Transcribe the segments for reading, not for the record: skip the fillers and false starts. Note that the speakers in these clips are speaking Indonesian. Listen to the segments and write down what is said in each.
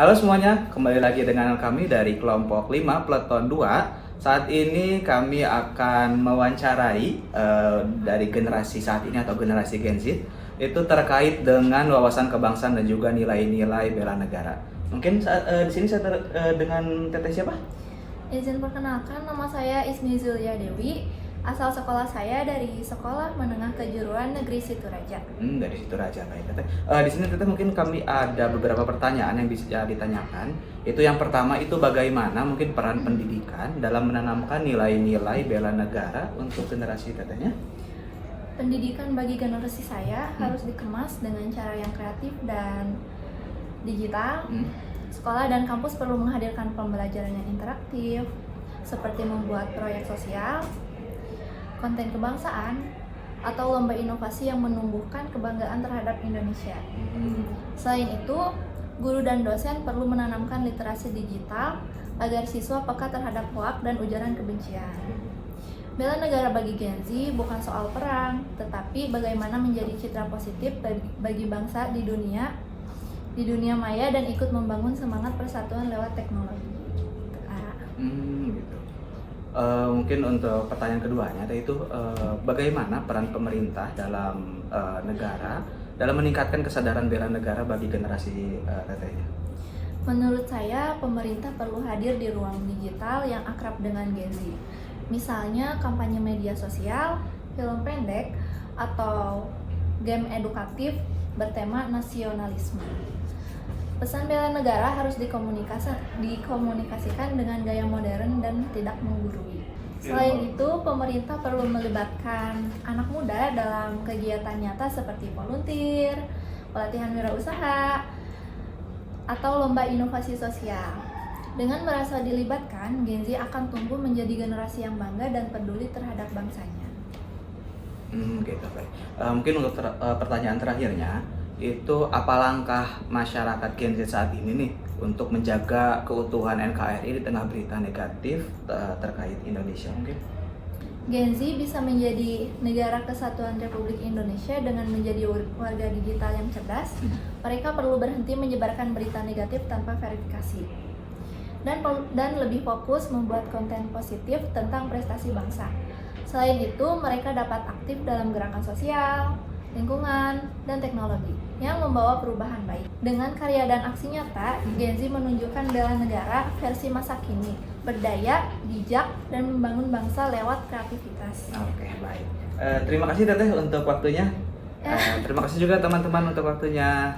Halo semuanya, kembali lagi dengan kami dari kelompok 5 Peleton 2. Saat ini kami akan mewawancarai dari generasi saat ini atau generasi Gen Z itu terkait dengan wawasan kebangsaan dan juga nilai-nilai bela negara. Mungkin di sini saya dengan teteh siapa? Izin perkenalkan, nama saya Ismi Zulia Dewi. Asal sekolah saya dari Sekolah Menengah Kejuruan Negeri Situraja. Dari Situraja, baik teteh. Di sini teteh mungkin kami ada beberapa pertanyaan yang bisa ditanyakan. Itu yang pertama itu bagaimana mungkin peran pendidikan dalam menanamkan nilai-nilai bela negara untuk generasi tetehnya? Pendidikan bagi generasi saya harus dikemas dengan cara yang kreatif dan digital. Sekolah dan kampus perlu menghadirkan pembelajaran yang interaktif, seperti membuat proyek sosial, konten kebangsaan, atau lomba inovasi yang menumbuhkan kebanggaan terhadap Indonesia. Selain itu, guru dan dosen perlu menanamkan literasi digital agar siswa peka terhadap hoaks dan ujaran kebencian. Bela negara bagi Gen Z bukan soal perang, tetapi bagaimana menjadi citra positif bagi bangsa di dunia maya dan ikut membangun semangat persatuan lewat teknologi. Gitu. Mungkin untuk pertanyaan keduanya yaitu bagaimana peran pemerintah dalam negara dalam meningkatkan kesadaran bela negara bagi generasi tetehnya? Menurut saya, pemerintah perlu hadir di ruang digital yang akrab dengan Gen Z. Misalnya kampanye media sosial, film pendek, atau game edukatif bertema nasionalisme. Pesan bela negara harus dikomunikasikan dengan gaya modern dan tidak menggurui. Selain itu, pemerintah perlu melibatkan anak muda dalam kegiatan nyata seperti volunteer, pelatihan wirausaha, atau lomba inovasi sosial. Dengan merasa dilibatkan, Gen Z akan tumbuh menjadi generasi yang bangga dan peduli terhadap bangsanya. Gitu, baik. Mungkin untuk pertanyaan terakhirnya, itu apa langkah masyarakat Gen Z saat ini nih untuk menjaga keutuhan NKRI di tengah berita negatif terkait Indonesia mungkin? Gen Z bisa menjadi negara kesatuan Republik Indonesia dengan menjadi warga digital yang cerdas. Mereka perlu berhenti menyebarkan berita negatif tanpa verifikasi dan lebih fokus membuat konten positif tentang prestasi bangsa. Selain itu, mereka dapat aktif dalam gerakan sosial, lingkungan, dan teknologi yang membawa perubahan baik. Dengan karya dan aksi nyata, Gen Z menunjukkan bela negara versi masa kini, berdaya, bijak, dan membangun bangsa lewat kreativitas. Oke, baik. Terima kasih teteh untuk waktunya. Terima kasih juga teman-teman untuk waktunya.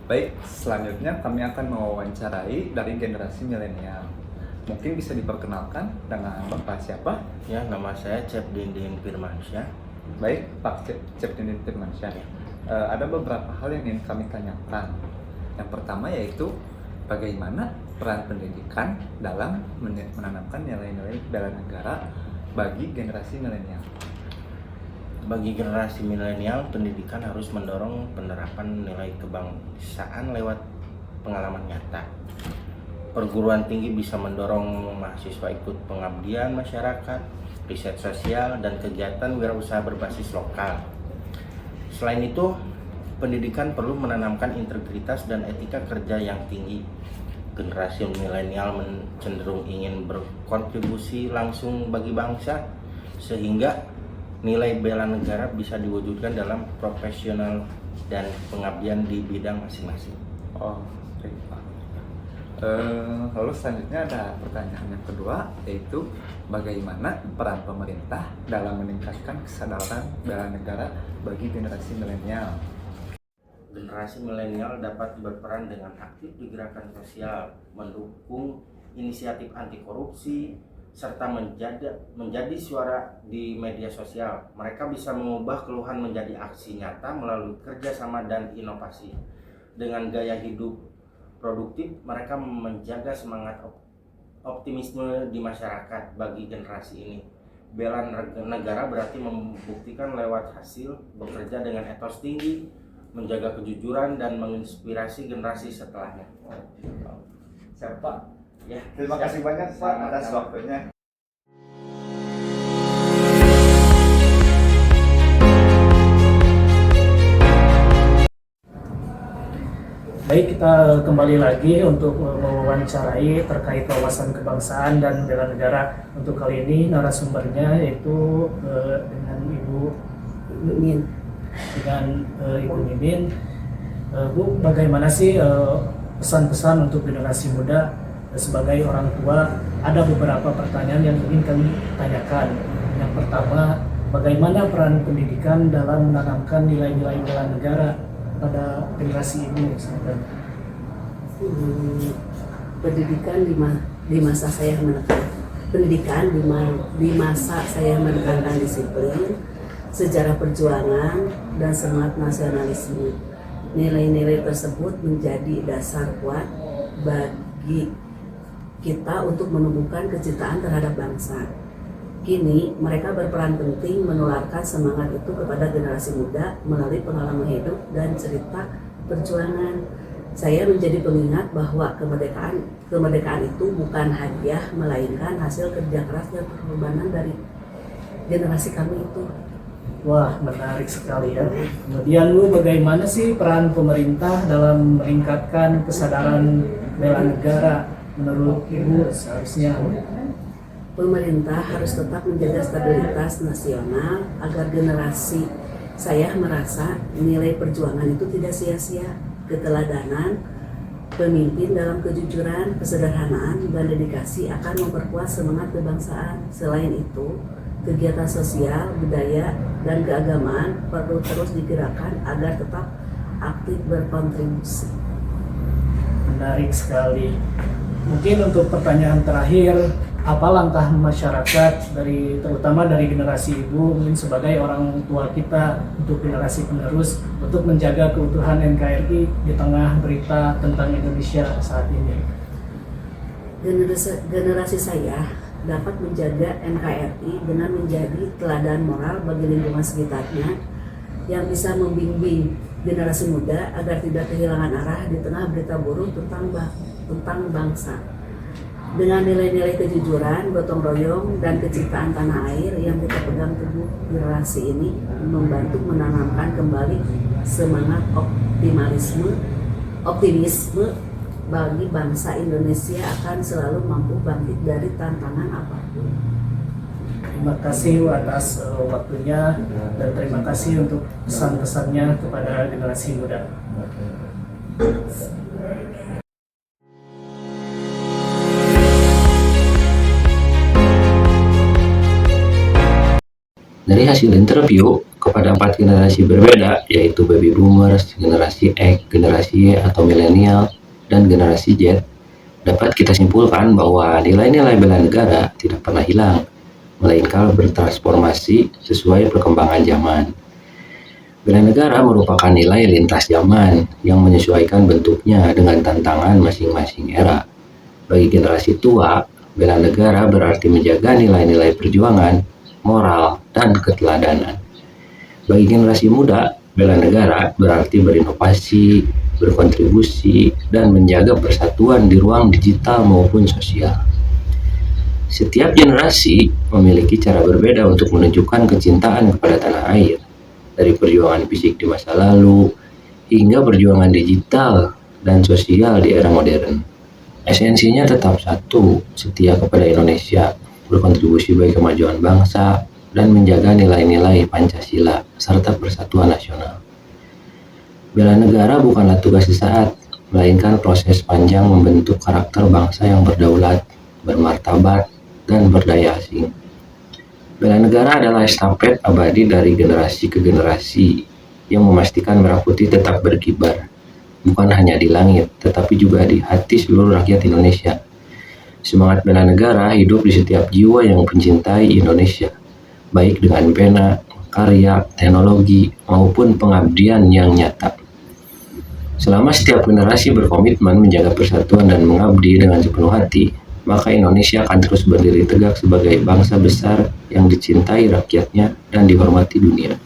Baik, selanjutnya kami akan mewawancarai dari generasi milenial. Mungkin bisa diperkenalkan dengan Bapak siapa? Ya, nama saya Cep Dinding Firmansyah. Baik, Pak Cep Dinding Firmansyah. Ada beberapa hal yang ingin kami tanyakan. Yang pertama yaitu bagaimana peran pendidikan dalam menanamkan nilai-nilai bela negara bagi generasi milenial. Bagi generasi milenial, pendidikan harus mendorong penerapan nilai kebangsaan lewat pengalaman nyata. Perguruan tinggi bisa mendorong mahasiswa ikut pengabdian masyarakat, riset sosial, dan kegiatan wirausaha berbasis lokal. Selain itu, pendidikan perlu menanamkan integritas dan etika kerja yang tinggi. Generasi milenial cenderung ingin berkontribusi langsung bagi bangsa, sehingga nilai bela negara bisa diwujudkan dalam profesional dan pengabdian di bidang masing-masing. Oh, baik Pak. Lalu selanjutnya ada pertanyaan yang kedua, yaitu bagaimana peran pemerintah dalam meningkatkan kesadaran bela negara bagi generasi milenial. Generasi milenial dapat berperan dengan aktif di gerakan sosial, mendukung inisiatif anti korupsi, serta menjadi suara di media sosial. Mereka bisa mengubah keluhan menjadi aksi nyata melalui kerjasama dan inovasi. Dengan gaya hidup produktif, mereka menjaga semangat optimisme di masyarakat. Bagi generasi ini, bela negara berarti membuktikan lewat hasil, bekerja dengan etos tinggi, menjaga kejujuran, dan menginspirasi generasi setelahnya. Siap Pak. Ya, Terima kasih banyak Pak atas waktunya. Baik, kita kembali lagi untuk mewawancarai terkait wawasan kebangsaan dan bela negara. Untuk kali ini narasumbernya yaitu dengan Ibu Mimin. Ibu Mimin, Bu, bagaimana sih pesan-pesan untuk generasi muda sebagai orang tua? Ada beberapa pertanyaan yang ingin kami tanyakan. Yang pertama, bagaimana peran pendidikan dalam menanamkan nilai-nilai bela negara pada generasi ini? Pendidikan di masa saya menekan pendidikan di masa saya menekankan disiplin, sejarah perjuangan, dan semangat nasionalisme. Nilai-nilai tersebut menjadi dasar kuat bagi kita untuk menumbuhkan kecintaan terhadap bangsa. Kini, mereka berperan penting menularkan semangat itu kepada generasi muda melalui pengalaman hidup dan cerita perjuangan. Saya menjadi pengingat bahwa kemerdekaan itu bukan hadiah, melainkan hasil kerja keras dan pengorbanan dari generasi kami itu. Wah, menarik sekali ya. Kemudian, Bu, bagaimana sih peran pemerintah dalam meningkatkan kesadaran bela negara menurut Ibu seharusnya? Pemerintah harus tetap menjaga stabilitas nasional agar generasi saya merasa nilai perjuangan itu tidak sia-sia. Keteladanan pemimpin dalam kejujuran, kesederhanaan, dan dedikasi akan memperkuat semangat kebangsaan. Selain itu, kegiatan sosial, budaya, dan keagamaan perlu terus digerakkan agar tetap aktif berkontribusi. Menarik sekali. Mungkin untuk pertanyaan terakhir, apa langkah masyarakat terutama dari generasi Ibu mungkin sebagai orang tua kita untuk generasi penerus untuk menjaga keutuhan NKRI di tengah berita tentang Indonesia saat ini? Generasi saya dapat menjaga NKRI dengan menjadi teladan moral bagi lingkungan sekitarnya yang bisa membimbing generasi muda agar tidak kehilangan arah di tengah berita buruk tentang bangsa. Dengan nilai-nilai kejujuran, gotong royong, dan kecintaan tanah air yang kita pegang teguh, generasi ini membantu menanamkan kembali semangat optimisme bagi bangsa Indonesia akan selalu mampu bangkit dari tantangan apapun. Terima kasih atas waktunya dan terima kasih untuk pesan-pesannya kepada generasi muda. Dari hasil interview kepada 4 generasi berbeda, yaitu Baby Boomers, generasi X, generasi Y atau milenial, dan generasi Z, dapat kita simpulkan bahwa nilai-nilai bela negara tidak pernah hilang, melainkan bertransformasi sesuai perkembangan zaman. Bela negara merupakan nilai lintas zaman yang menyesuaikan bentuknya dengan tantangan masing-masing era. Bagi generasi tua, bela negara berarti menjaga nilai-nilai perjuangan, moral, dan keteladanan. Bagi generasi muda, bela negara berarti berinovasi, berkontribusi, dan menjaga persatuan di ruang digital maupun sosial. Setiap generasi memiliki cara berbeda untuk menunjukkan kecintaan kepada tanah air, dari perjuangan fisik di masa lalu hingga perjuangan digital dan sosial di era modern. Esensinya tetap satu, setia kepada Indonesia, berkontribusi bagi kemajuan bangsa, dan menjaga nilai-nilai Pancasila serta persatuan nasional. Bela negara bukanlah tugas sesaat, melainkan proses panjang membentuk karakter bangsa yang berdaulat, bermartabat, dan berdaya asing. Bela negara adalah estafet abadi dari generasi ke generasi yang memastikan merah putih tetap berkibar, bukan hanya di langit, tetapi juga di hati seluruh rakyat Indonesia. Semangat bela negara hidup di setiap jiwa yang mencintai Indonesia, baik dengan pena, karya, teknologi, maupun pengabdian yang nyata. Selama setiap generasi berkomitmen menjaga persatuan dan mengabdi dengan sepenuh hati, maka Indonesia akan terus berdiri tegak sebagai bangsa besar yang dicintai rakyatnya dan dihormati dunia.